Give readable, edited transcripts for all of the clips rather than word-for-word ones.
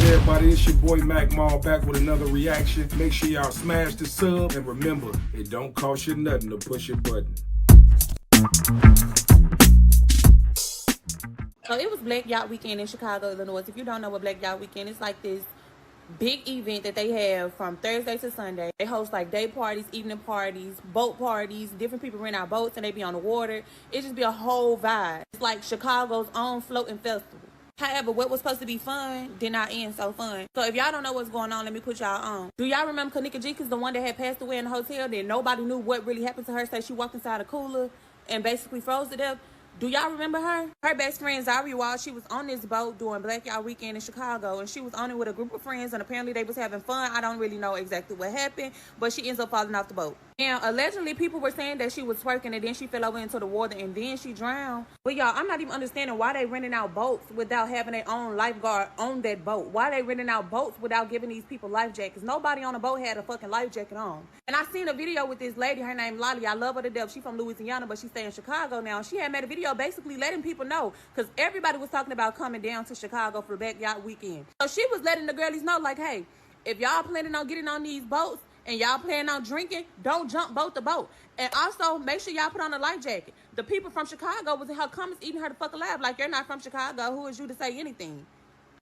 everybody, it's your boy Mac Mall back with another reaction. Make sure y'all smash the sub, and remember, it don't cost you nothing to push your button. So it was Black Yacht Weekend in Chicago, Illinois. If you don't know what Black Yacht Weekend is, like this big event that they have from Thursday to Sunday. They host like day parties, evening parties, boat parties. Different people rent out boats and they be on the water. It just be a whole vibe. It's like Chicago's own floating festival. However, what was supposed to be fun did not end so fun. So if y'all don't know what's going on, let me put y'all on. Do y'all remember Kanika Jenkins, the one that had passed away in the hotel? That nobody knew what really happened to her. Say she walked inside a cooler and basically froze to death. Do y'all remember her? Her best friend, Zari Wall, she was on this boat doing Black Yacht Weekend in Chicago, and she was on it with a group of friends, and apparently they was having fun. I don't really know exactly what happened, but she ends up falling off the boat. And allegedly, people were saying that she was twerking, and then she fell over into the water, and then she drowned. But y'all, I'm not even understanding why they renting out boats without having their own lifeguard on that boat. Why they renting out boats without giving these people life jackets? Nobody on the boat had a fucking life jacket on. And I seen a video with this lady, her name Lolly. I love her to death. She from Louisiana, but she stay in Chicago now. She had made a video basically letting people know, because everybody was talking about coming down to Chicago for Black Yacht Weekend. So she was letting the girlies know, like, hey, if y'all planning on getting on these boats and y'all planning on drinking, don't jump boat to boat. And also, make sure y'all put on a life jacket. The people from Chicago was in her comments eating her the fuck alive. Like, you're not from Chicago. Who is you to say anything?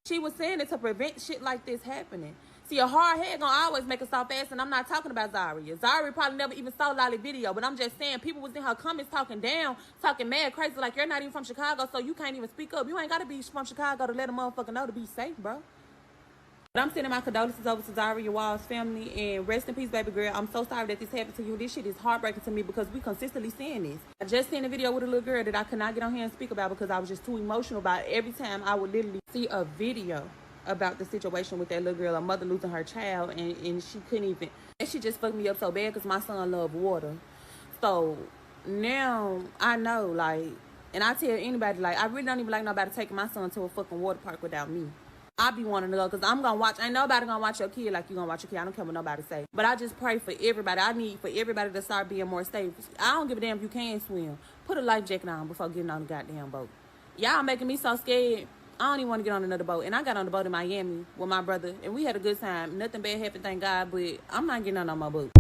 She was saying it to prevent shit like this happening. See, a hard head gonna always make a soft ass, and I'm not talking about Zaria. Zaria probably never even saw Lolly video, but I'm just saying people was in her comments talking down, talking mad crazy, like you're not even from Chicago, so you can't even speak up. You ain't gotta be from Chicago to let a motherfucker know to be safe, bro. But I'm sending my condolences over to Zaria Wall's family, and rest in peace, baby girl. I'm so sorry that this happened to you. This shit is heartbreaking to me because we consistently seeing this. I just seen a video with a little girl that I could not get on here and speak about because I was just too emotional about it. Every time I would literally see a video about the situation with that little girl, a mother losing her child, and she couldn't even. And she just fucked me up so bad because my son loved water. So now I know, like, and I tell anybody, like, I really don't even like nobody taking my son to a fucking water park without me. I be wanting to go because I'm going to watch. Ain't nobody going to watch your kid like you going to watch your kid. I don't care what nobody say. But I just pray for everybody. I need for everybody to start being more safe. I don't give a damn if you can swim. Put a life jacket on before getting on the goddamn boat. Y'all making me so scared. I don't even want to get on another boat. And I got on the boat in Miami with my brother, and we had a good time. Nothing bad happened, thank God, but I'm not getting on my boat.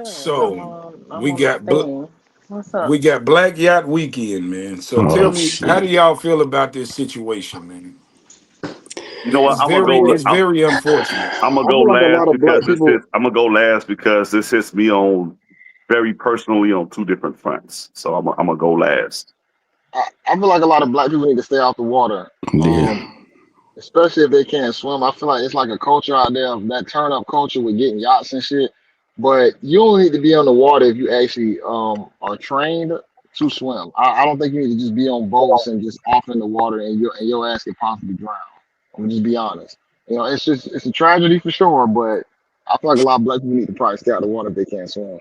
So I'm we on the got thing. What's up? we got Black Yacht Weekend, man. So tell Oh me, how do shit. y'all feel about this situation, man? You know what? It's very unfortunate. I'm gonna I go feel like a last lot of because black people. this hits me on very personally on two different fronts. So I'm gonna go last. I feel like a lot of black people need to stay off the water, Yeah. especially if they can't swim. I feel like it's like a culture out there of that turn up culture with getting yachts and shit. But you only need to be on the water if you actually are trained to swim. I don't think you need to just be on boats and just off in the water and your ass could possibly drown. I'm gonna just be honest. You know, it's a tragedy for sure, but I feel like a lot of black people need to probably stay out of the water if they can't swim.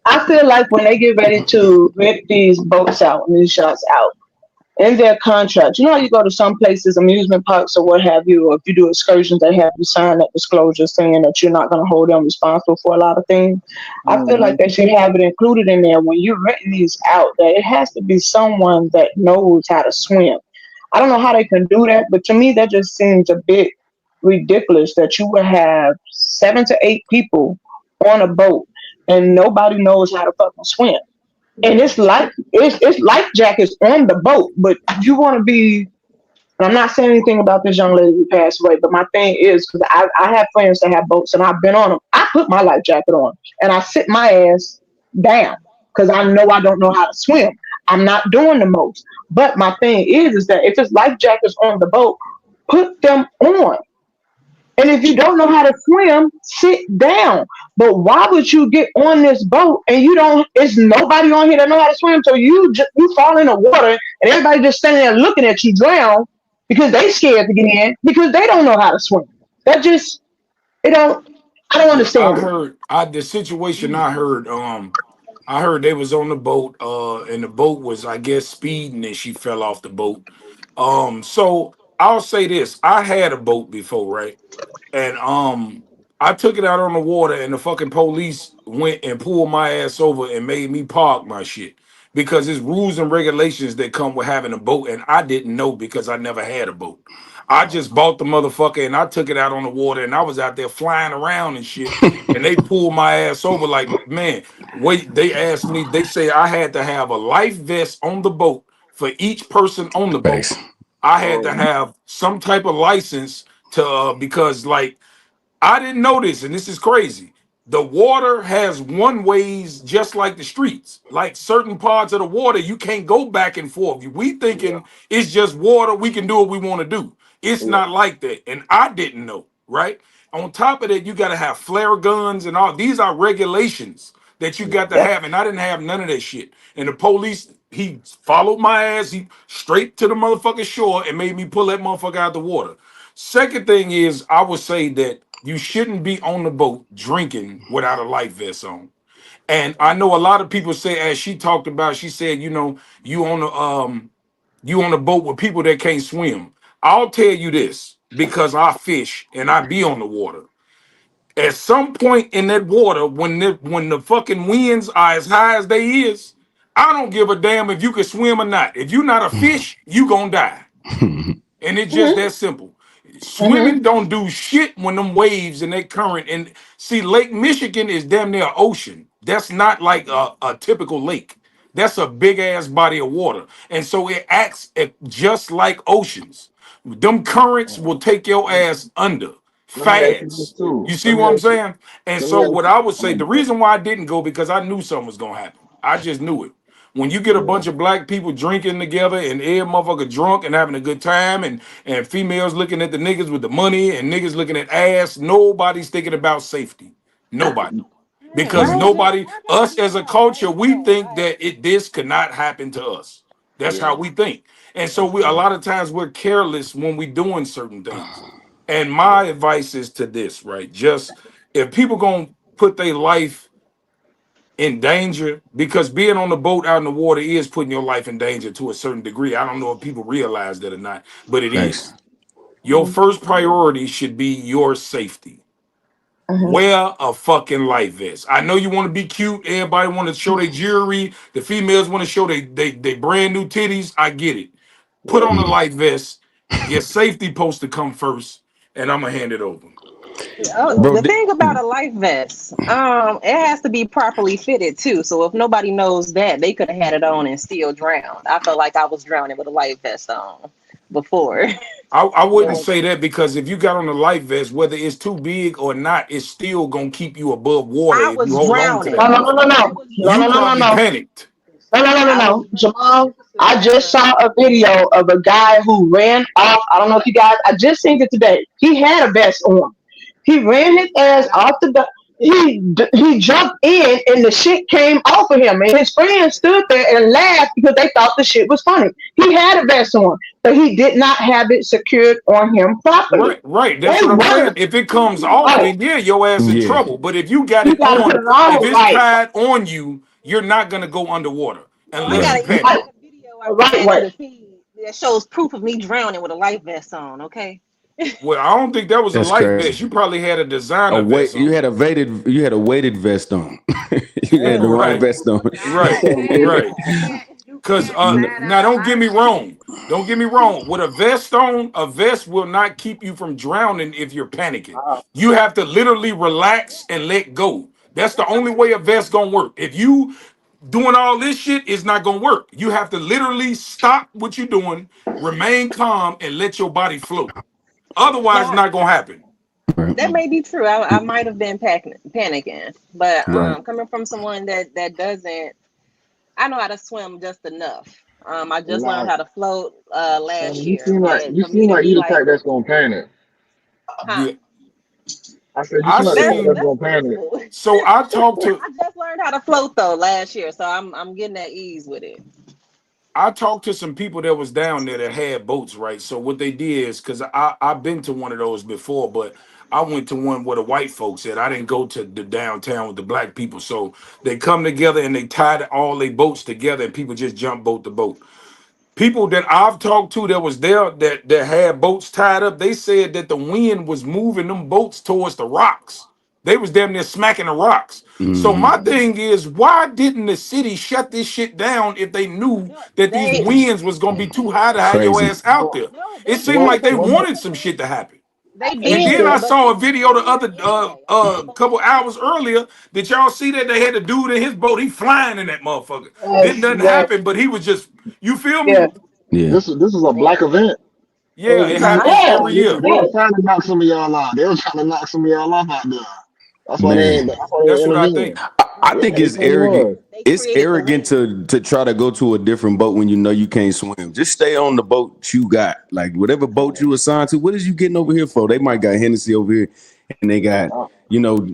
I feel like when they get ready to rip these boats out and these shots out in their contract, you know how you go to some places, amusement parks or what have you, or if you do excursions, they have you sign that disclosure saying that you're not going to hold them responsible for a lot of things. I feel Hmm. like they should have it included in there when you're renting these out, that it has to be someone that knows how to swim. I don't know how they can do that, but to me, that just seems a bit ridiculous that you would have 7 to 8 people on a boat and nobody knows how to fucking swim. And Yeah. it's life jackets on the boat, but you want to be. And I'm not saying anything about this young lady who passed away, but my thing is because I have friends that have boats and I've been on them. I put my life jacket on and I sit my ass down because I know I don't know how to swim. I'm not doing the most. But my thing is that if it's life jackets on the boat, put them on. And if you don't know how to swim, sit down. But why would you get on this boat and you don't? It's nobody on here that know how to swim. So you fall in the water and everybody just standing there looking at you drown because they scared to get in because they don't know how to swim. That just it don't. I don't Yeah, I understand it. heard the situation I heard they was on the boat, and the boat was, I guess, speeding and she fell off the boat. So I'll say this. I had a boat before, right? And I took it out on the water and the fucking police went and pulled my ass over and made me park my shit. because it's rules and regulations that come with having a boat, and I didn't know because I never had a boat. I just bought the motherfucker and I took it out on the water and I was out there flying around and shit. And they pulled my ass over like, man, wait, they asked me, they say I had to have a life vest on the boat for each person on the boat. Facts. I had to Oh, have some type of license to because like I didn't know this, and this is crazy. The water has one ways just like the streets. Like certain parts of the water, you can't go back and forth. We yeah, thinking it's just water, we can do what we want to do. It's yeah, not like that. And I didn't know, right? On top of that, you gotta have flare guns and all. These are regulations that you yeah. got to have, and I didn't have none of that shit. And the police, he followed my ass, he straight to the motherfucking shore and made me pull that motherfucker out the water. Second thing is, I would say that you shouldn't be on the boat drinking without a life vest on. And I know a lot of people say, as she talked about, she said, you know, you on a boat with people that can't swim. I'll tell you this because I fish and I be on the water. At some point in that water, when the fucking winds are as high as they is, I don't give a damn if you can swim or not. If you're not a fish, you gonna die. And it's just Mhm. that simple. Mhm. Swimming don't do shit when them waves and that current. And see, Lake Michigan is damn near ocean. That's not like a typical lake. That's a big ass body of water. And so it acts just like oceans. Them currents will take your ass under Let me ask you this fast. too. You see what I'm saying? And Let me so ask what you. I would say, the Oh, reason why I didn't go because I knew something was gonna happen. I just knew it. When you get a yeah, bunch of black people drinking together and every motherfucker drunk and having a good time and females looking at the niggas with the money and niggas looking at ass, nobody's thinking about safety. Nobody. Yeah, Because Right. nobody, I gotta us be as a all culture, right we though. think Like, that this could not happen to us. That's how yeah. we think. And so That's we a true. lot of times we're careless when we doing certain things. And my Yeah, advice is to this, right? Just if people gonna put their life in danger, because being on the boat out in the water is putting your life in danger to a certain degree. I don't know if people realize that or not, but it Facts. is. Your first priority should be your safety. Mhm. Wear a fucking life vest. I know you want to be cute. Everybody want to show their jewelry. The females want to show they brand new titties. I get it. Put yeah. on a life vest. Your safety supposed to come first, and I'm gonna hand it over. Yeah. Bro, The thing about a life vest, it has to be properly fitted too. So if nobody knows that, they could have had it on and still drowned. I felt like I was drowning with a life vest on before. I wouldn't Well, say that because if you got on a life vest, whether it's too big or not, it's still gonna keep you above water I if you was hold on to No, that drowning. no, no, no, motherfucker. no, no, You no, no, no, probably no. panicked. No, no, no, no, I was no. drowning. Jamal, I just saw a video of a guy who ran off. I don't know if you guys, I just seen it today. He had a vest on. He ran his ass off the. He jumped in and the shit came off of him and his friends stood there and laughed because they thought the shit was funny. He had a vest on, but he did not have it secured on him properly. Right, right. They That's what I'm work saying. If it comes off, right. then yeah, your ass in yeah. trouble. But if you got You it gotta put on, it if on it's right, tied on you, you're not gonna go underwater Oh, I unless got you Right. a panic. right, video I can right add to way. the feed that shows proof of me drowning with a life vest on. Okay. Well, I don't think that was a That's life crazy. vest. You probably had a A designer weight vest you on. had a weighted vest on. You had the Yeah. wrong Right, vest on. right, right. Cause now don't get me wrong. Don't get me wrong. With a vest on, a vest will not keep you from drowning if you're panicking. You have to literally relax and let go. That's the only way a vest gonna work. If you doing all this shit, it's not gonna work. You have to literally stop what you're doing, remain calm, and let your body float. Otherwise, it's That not gonna happen. Right. that may be true. I might have been panicking, but Right. coming from someone that doesn't, I know how to swim just enough. I just nah, learned how to float last you year, seem like but you for me seem to like be you the like, type that's gonna panic. huh? Yeah, I said you I seem like the type that's seen. That's gonna panic. possible. So I talked to I just learned how to float though last year, so I'm getting at ease with it. I talked to some people that was down there that had boats, right? So what they did is because I've been to one of those before, but I went to one where the white folks at. I didn't go to the downtown with the black people. So they come together and they tied all their boats together, and people just jump boat to boat. People that I've talked to that was there that had boats tied up, they said that the wind was moving them boats towards the rocks. They was damn near smacking the rocks. So my Hmm. thing is, why didn't the city shut this shit down if they knew No, that these they winds was gonna be too high to have your Crazy. ass out Well, there? no, It they seemed well, like did they because well, wanted some shit to happen. they And did then I that, but saw a people video the still went other anyway. couple hours earlier. Did y'all see that they had a dude in his boat? He flying in that motherfucker. Didn't Yes, nothing yes, happen, but he was just, you feel me? yeah. Yeah. this is a black Yeah, event. Yeah, it happens Yes, every Yeah, year. they was yes. trying to knock some of y'all out. They was trying to knock some of y'all off out there. Man. That's why they That's what I think. intervened. I Yeah, think it it's really arrogant. was. they It's created the arrogant wind. to try to go to a different boat when you know you can't swim. Just stay on the boat you got. Like whatever boat you assigned to. What is you getting over here for? They might got Hennessy over here and they got, Uh, you know,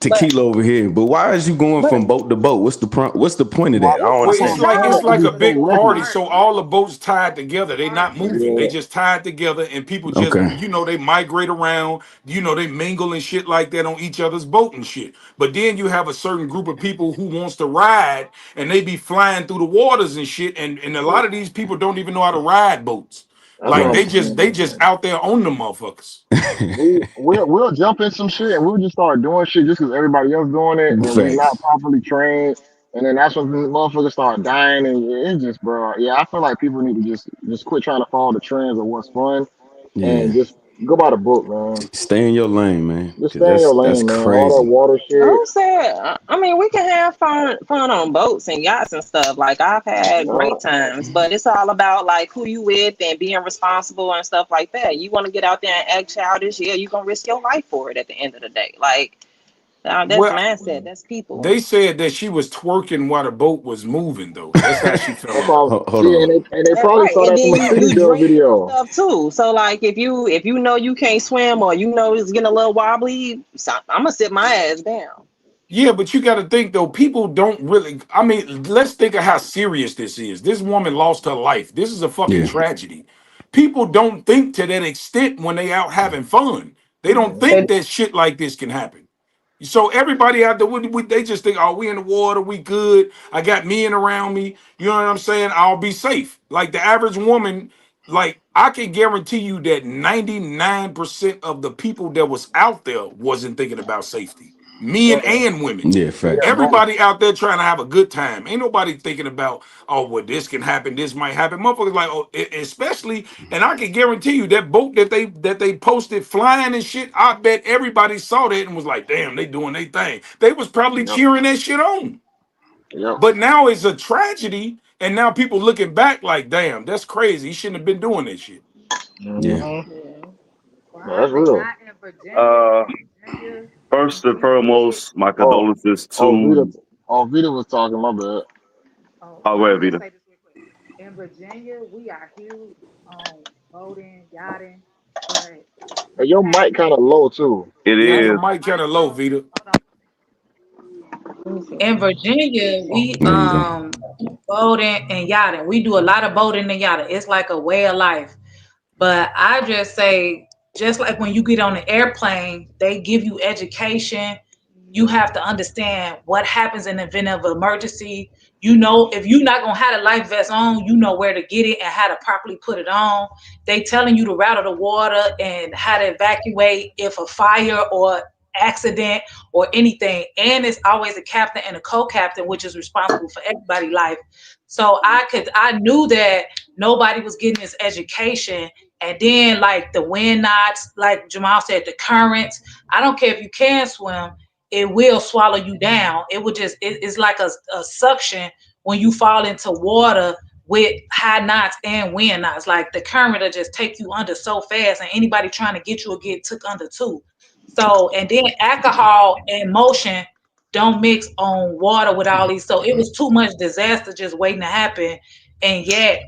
But tequila over here. But why is you going but from boat to boat? What's the point of why, that? I don't Well, that's what it's I'm understand. like saying. it's no, It'd like be a no, so big it's party. reckless. So party. all the boats tied together. It's They not party. moving. They Yeah, just tied together, and people just, Okay. they migrate around. They mingle and shit like that on each other's boat and shit. But then you have a certain group of people who wants to ride, and they be flying through the waters and shit. And a lot of these people don't even know how to ride boats. that's what Like I'm Right. they saying. just out there on the motherfuckers. We'll jump in some shit and we'll just start doing shit just because everybody else doing it and we not Facts. properly trained. And then that's when the motherfuckers start dying and it's just, bro. Yeah, I feel like people need to just quit trying to follow the trends of what's fun and Yeah. just go by the book, man. Stay in your lane, man. Just Cause stay in your that's lane, man. All that crazy. water shit. Who said? I mean, we can have fun on boats and yachts and stuff. Like I've had Uh, great times, but it's all about like who you with and being responsible and stuff like that. You want to get out there and act childish, yeah, you gonna risk your life for it at the end of the day. Like that's Well, mindset. That's people. they said that she was twerking while the boat was moving, though. That's how she fell that's off. all. Hold See, on. and they That's probably right. saw And that then from a you city girl drink and video. stuff too. So like if you know you can't swim or you know it's getting a little wobbly, so I'm gonna sit my ass down. Yeah, but you got to think though. People don't really. I mean, let's think of how serious this is. This woman lost her life. This is a fucking Yeah. tragedy. People don't think to that extent when they out having fun. They don't Mhm. think And that shit like this can happen. So everybody out there, they just think, oh, we in the water, we good. I got men around me. You know what I'm saying? I'll be safe. Like the average woman, like I can guarantee you that 99% of the people that was out there wasn't thinking about safety. Men Uh-uh. and women. Yeah, Yeah, facts. both. Everybody out there trying to have a good time. Ain't nobody thinking about, oh, well, this can happen, this might happen. Motherfuckers like, oh, especially, and I can guarantee you that boat that they posted flying and shit. I bet everybody saw that and was like, damn, they doing their thing. They was probably Yep. cheering that shit on. Yep. But now it's a tragedy, and now people looking back like, damn, that's crazy. He shouldn't have been doing that shit. Yeah. Hmm. Yeah. No, that's real. Uh, First and foremost, my Oh, condolences oh, Vita, to. oh, Vita was talking. My bad. Oh, go ahead, Vita. Hey, your mic kind of low too. It Yeah, your is. mic kind of low, Vita. Let me see. In Virginia, we There you go. boating and yachting. We do a lot of boating and yachting. It's like a way of life. But I just say, just like when you get on the airplane, they give you education. You have to understand what happens in the event of emergency. You know, if you're not gonna have a life vest on, you know where to get it and how to properly put it on. They telling you the route of the water and how to evacuate if a fire or accident or anything. And it's always a captain and a co-captain, which is responsible for everybody's life. So I knew that nobody was getting this education. And then like the wind knots, like Jamal said, the currents. I don't care if you can swim, it will swallow you down. It would just it's like a suction when you fall into water with high knots and wind knots. Like the current will just take you under so fast, and anybody trying to get you will get took under too. So and then alcohol and motion don't mix on water with all these. So it was too much disaster just waiting to happen. And yet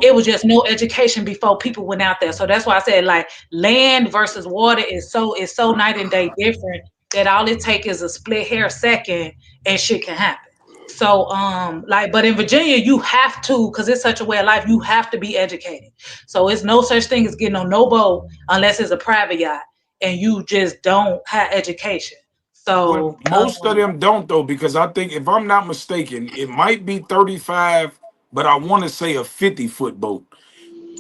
it was just no education before people went out there. So that's why I said like land versus water is so night and day different that all it takes is a split hair second and shit can happen. So but in Virginia you have to, because it's such a way of life, you have to be educated. So it's no such thing as getting on no boat unless it's a private yacht and you just don't have education. But So most of them don't though, because I think if I'm not mistaken, it might be 35, but I want to say a 50-foot boat.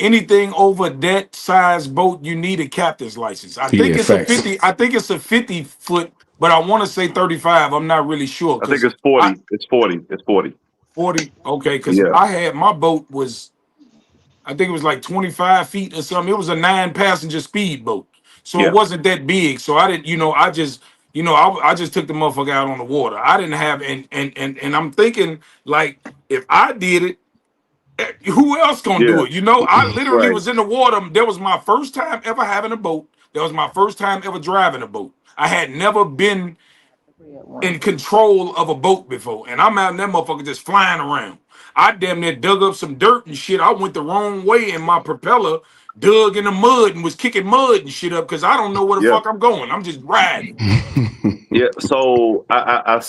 anything over that size boat, you need a captain's license. I think Yeah, it's a facts. 50. I think it's a 50 foot, but I want to say 35. I'm not really sure I think because it's 40. It's 40. It's 40. 40. Okay, because Yeah. I had my boat was, I think it was like 25 feet or something. It was a 9 passenger speedboat, so it Yeah. wasn't that big. So I didn't, I just, I just took the motherfucker out on the water. I didn't have, and I'm thinking like if I did it, who else gonna do Yeah. it? I literally Right. was in the water. That was my first time ever having a boat. That was my first time ever driving a boat. I had never been in control of a boat before, and I'm out in that motherfucker just flying around. I damn near dug up some dirt and shit. I went the wrong way, and my propeller dug in the mud and was kicking mud and shit up because I don't know where the Yeah. fuck I'm going. I'm just riding. Yeah. So I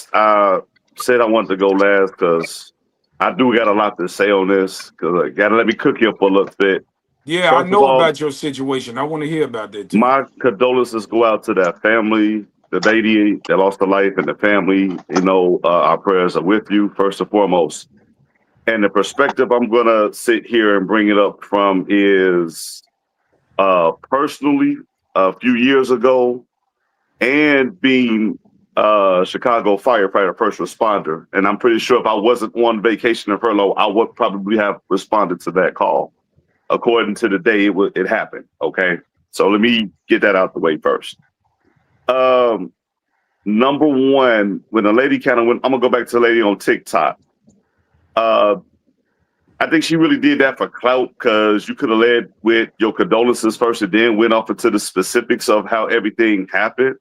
said I wanted to go last because I do got a lot to say on this because I gotta let me cook here for a little bit. Yeah, I First of know all, about your situation. I want to hear about that too. my condolences go out to that family, the lady that lost her life, and the family. Our prayers are with you first and foremost. And the perspective I'm gonna sit here and bring it up from is personally a few years ago, and being Chicago firefighter first responder. And I'm pretty sure if I wasn't on vacation or furlough, I would probably have responded to that call. According to the day it happened. Okay. So let me get that out the way first. Um, Number one, when a lady kind of went, I'm gonna go back to the lady on TikTok. Uh, I think she really did that for clout because you could have led with your condolences first and then went off into the specifics of how everything happened.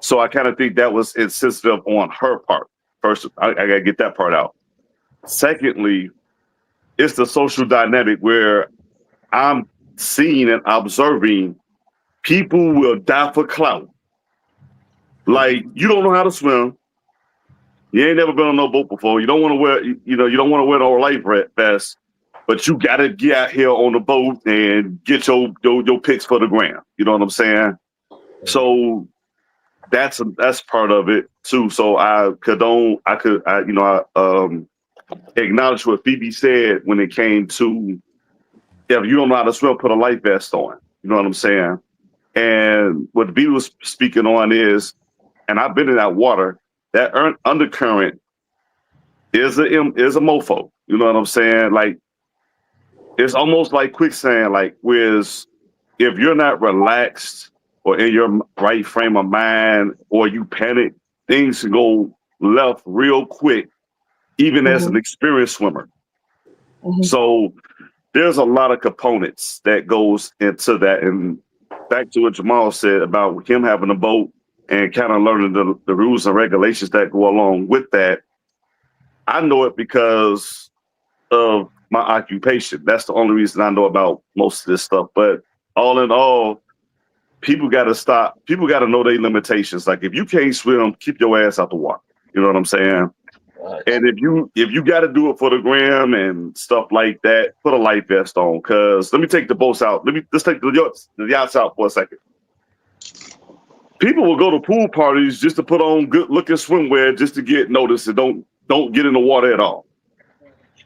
So I kind of think that was insensitive on her part. First, I gotta get that part out. Secondly, it's the social dynamic where I'm seeing and observing people will die for clout. Like you don't know how to swim. You ain't never been on no boat before. You don't want to wear, you don't want to wear no life vest, but you got to get out here on the boat and get your pics for the gram. You know what I'm saying? So that's part of it too. So I acknowledge what Phoebe said when it came to if you don't know how to swim, put a life vest on. You know what I'm saying? And what B was speaking on is, and I've been in that water, that undercurrent is a mofo. You know what I'm saying? Like it's almost like quicksand. Like whereas if you're not relaxed or in your right frame of mind, or you panic, things can go left real quick, even as an Mhm. experienced swimmer. Mhm. So there's a lot of components that goes into that. And back to what Jamal said about him having a boat and kind of learning the rules and regulations that go along with that. I know it because of my occupation. That's the only reason I know about most of this stuff. But all in all, people got to stop. People got to know their limitations. Like if you can't swim, keep your ass out the water. You know what I'm saying? Right. And if you got to do it for the gram and stuff like that, put a life vest on. Cause let me take the boats out. Let's take the yachts out for a second. People will go to pool parties just to put on good looking swimwear just to get noticed and don't get in the water at all.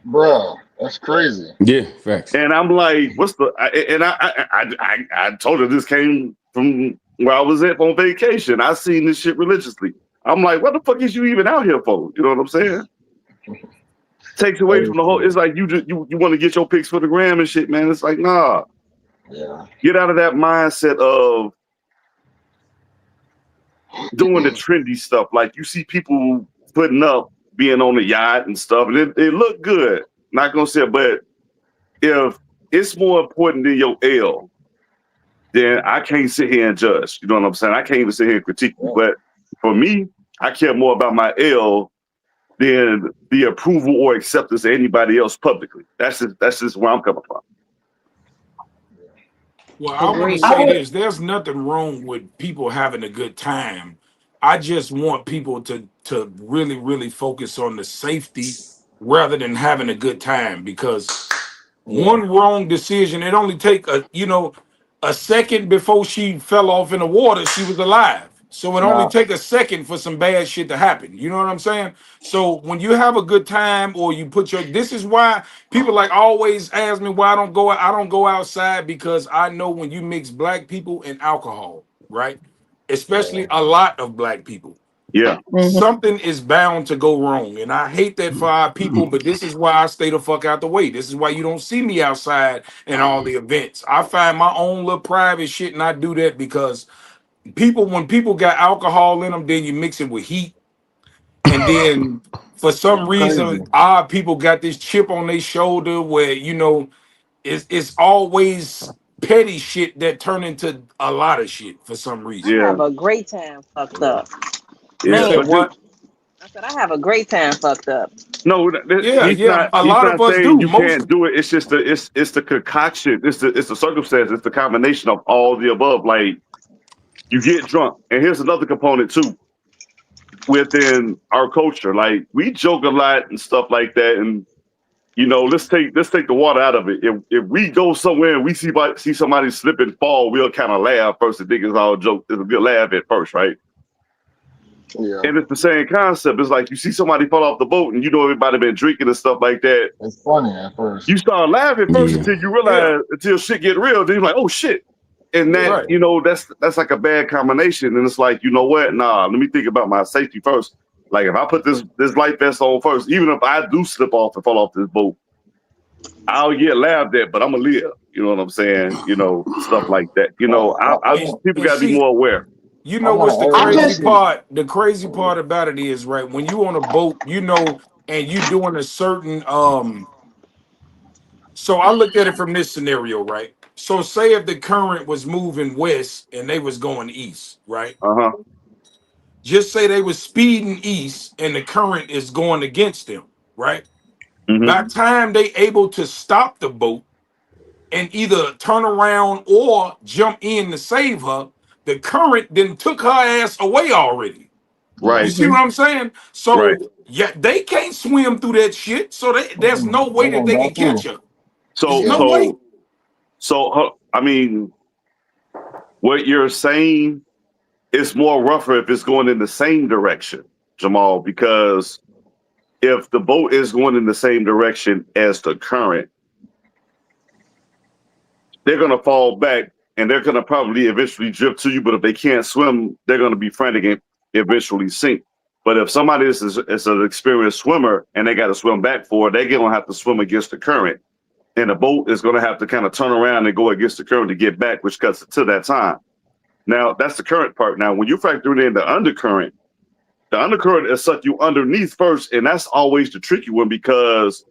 Bruh, that's crazy. Yeah, facts. And I'm like, what's the? I told her this came from where I was at on vacation. I seen this shit religiously. I'm like, what the fuck is you even out here for? You know what I'm saying? Takes That away is from the whole. true. It's like you want to get your pics for the gram and shit, man. It's like nah, Yeah. get out of that mindset of doing the trendy stuff. Like you see people putting up being on the yacht and stuff, and it looked good. Not gonna say it, but if it's more important than your L, then I can't sit here and judge. You know what I'm saying? I can't even sit here and critique you. Yeah. But for me, I care more about my L than the approval or acceptance of anybody else publicly. That's just where I'm coming from. Well, I want to Agreed. say this. There's nothing wrong with people having a good time. I just want people to really, really focus on the safety rather than having a good time because Yeah. one wrong decision, it only take a second before she fell off in the water, she was alive. So it only Now, take a second for some bad shit to happen. You know what I'm saying? So when you have a good time or you put your, this is why people like always ask me why I don't go outside, because I know when you mix black people and alcohol, right? Especially yeah, a lot of black people, Yeah, Hmm. something is bound to go wrong. And I hate that for our people, but this is why I stay the fuck out the way. This is why you don't see me outside in all the events. I find my own little private shit and I do that because people, when people got alcohol in them, then you mix it with heat, and then for some crazy. reason our people got this chip on their shoulder where it's always petty shit that turn into a lot of shit for some I reason. yeah, have a great time fucked Yeah. up. You yeah. said Man, But what? I said I have a great time fucked up. no, Yeah, yeah, a he's lot of not us saying do. you Most, can't do it. It's just it's the concoction. It's the circumstance. It's the combination of all the above. Like you get drunk, and here's another component too within our culture. Like we joke a lot and stuff like that, and let's take the water out of it. If we go somewhere and we see somebody slip and fall, we'll kind of laugh first and think it's all a joke. It's a good laugh at first, right? Yeah. And it's the same concept. It's like you see somebody fall off the boat and everybody been drinking and stuff like that. It's funny at first. You start laughing first Yeah. until you yeah, realize, until shit get real. Then you're like, oh shit. And Yeah. that, right. that's like a bad combination. And it's like, you know what? Nah, let me think about my safety first. Like if I put this life vest on first, even if I do slip off and fall off this boat, I'll get laughed at, but I'm gonna live. You know what I'm saying? Stuff like that. I And, people and gotta be see, more aware. you I know want what's to the I add crazy that just, shit. part? The crazy part about it is, right, when you on a boat, and you doing a certain so I look at it from this scenario, right? So say if the current was moving west and they was going east, right? Uh-huh. Just say they was speeding east and the current is going against them, right? Hmm. By the time they able to stop the boat and either turn around or jump in to save her, the current then took her ass away already. Yeah. You Right, see mhm. what I'm saying? right. So yeah, they can't swim through that shit. So there's no way They're that gonna they die can catch too. her. There's So no Yeah. way. so I mean, what you're saying is more rougher if it's going in the same direction, Jamal, because if the boat is going in the same direction as the current, they're going to fall back and they're going to probably eventually drift to you. But if they can't swim, they're going to be frantic and eventually sink. But if somebody is an experienced swimmer and they got to swim back for it, they're going to have to swim against the current. And the boat is going to have to kind of turn around and go against the current to get back, which cuts it to that time. Now, that's the current part. Now, when you factor in the undercurrent is suck you underneath first. And that's always the tricky one because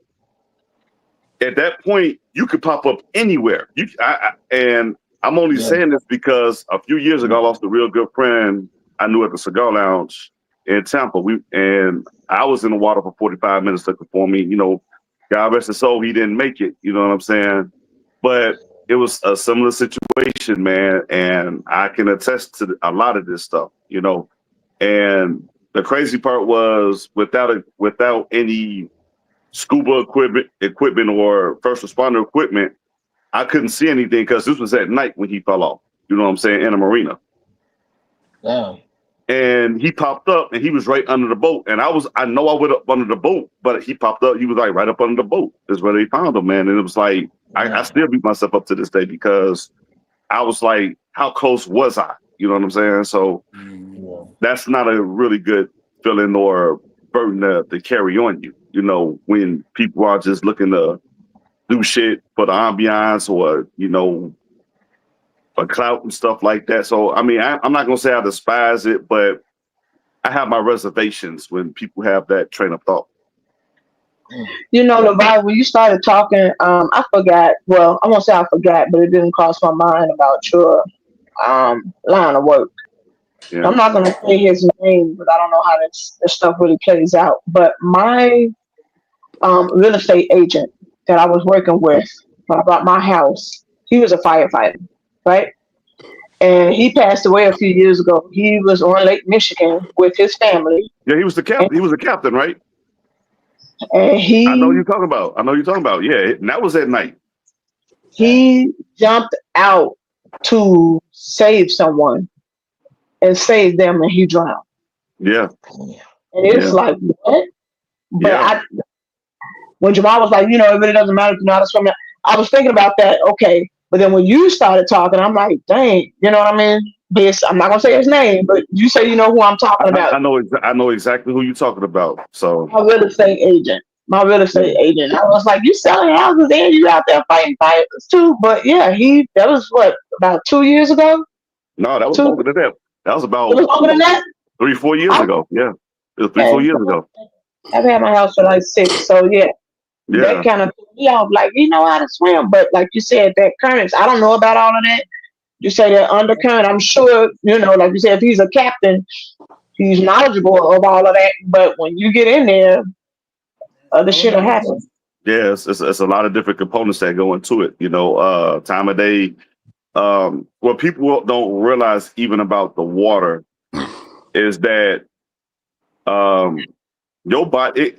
at that point, you could pop up anywhere. And I'm only Yeah. saying this because a few years ago, I lost a real good friend I knew at the cigar lounge in Tampa. And I was in the water for 45 minutes looking for me. God rest his soul, he didn't make it. You know what I'm saying? But it was a similar situation, man. And I can attest to a lot of this stuff, And the crazy part was without any scuba equipment or first responder equipment, I couldn't see anything because this was at night when he fell off. You know what I'm saying? In a marina. Damn. And he popped up and he was right under the boat. And I know I went up under the boat, but he popped up. He was like right up under the boat is where they found him, man. And it was like, I Damn. still beat myself up to this day because I was like, how close was I? You know what I'm saying? So Mhm. Yeah. that's not a really good feeling or burden to carry on you, when people are just looking to do shit for the ambiance or, a clout and stuff like that. So, I mean, I'm not going to say I despise it, but I have my reservations when people have that train of thought. Levi, when you started talking, I forgot. Well, I won't say I forgot, but it didn't cross my mind about your line of work. Yeah. I'm not gonna say his name, but I don't know how this stuff really plays out. But my real estate agent that I was working with when I bought my house, he was a firefighter, right? And he passed away a few years ago. He was on Lake Michigan with his family, Yeah, he was the and, captain. He was a captain, right? and I know he you're talking about. I know you're talking about. Yeah, and that was at night. he jumped out to save someone, and saved them, and he drowned. Yeah, And it's yeah, like what? But yeah. when Jamal was like, it really doesn't matter if you know how to swim, I was thinking about that. Okay, but then when you started talking, I'm like, dang, you know what I mean? This I'm not gonna say his name, but you say you know who I'm talking about. I know exactly who you're talking about. So My real estate agent. My real yeah. estate agent. I was like, you selling houses and you out there fighting fires too. But yeah, that was what, about 2 years ago? No, that was Two, longer than that. That was it about was longer than that. 3 4 years I, ago. Yeah, it was three okay, four years so ago. I've had my house for like 6. So yeah, that Yeah, kind of threw me off. Like, you know how to swim, but like you said, that currents, I don't know about all of that. You say that undercurrent, I'm sure, like you said, if he's a captain, he's knowledgeable of all of that. But when you get in there, other Oh shit will no. happen. yeah. It's a lot of different components that go into it. Time of day. What people don't realize even about the water is that um, your body,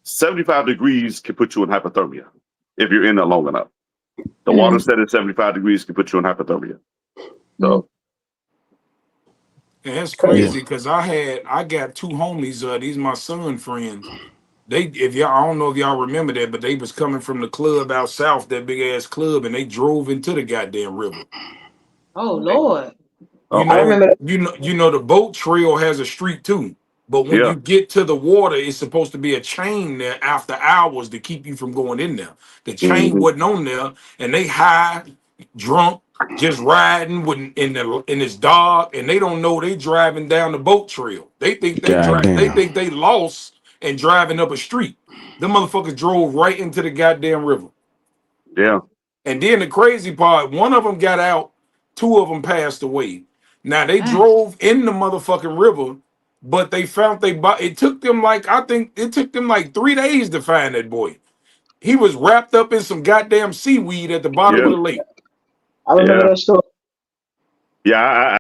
75 degrees can put you in hypothermia if you're in there long enough. The water Mm, set at 75 degrees can put you in hypothermia. mm, So, And that's crazy. crazy because I got two homies. These my son friends. They if y'all I don't know if y'all remember that, but they was coming from the club out south, that big ass club, and they drove into the goddamn river. Oh Lord. I okay. remember that. The boat trail has a street too. But when Yeah. you get to the water, it's supposed to be a chain there after hours to keep you from going in there. The chain Hmm. wasn't on there, and they high, drunk, just riding with in this dark, and they don't know they driving down the boat trail. They think they Goddamn. think they lost and driving up a street. The motherfuckers drove right into the goddamn river. Yeah. And then the crazy part, one of them got out, two of them passed away. Now they Dang. drove in the motherfucking river, but they found they body. It took them like I think it took them like 3 days to find that boy. He was wrapped up in some goddamn seaweed at the bottom of Yeah. the lake. I remember Yeah. that story. Yeah.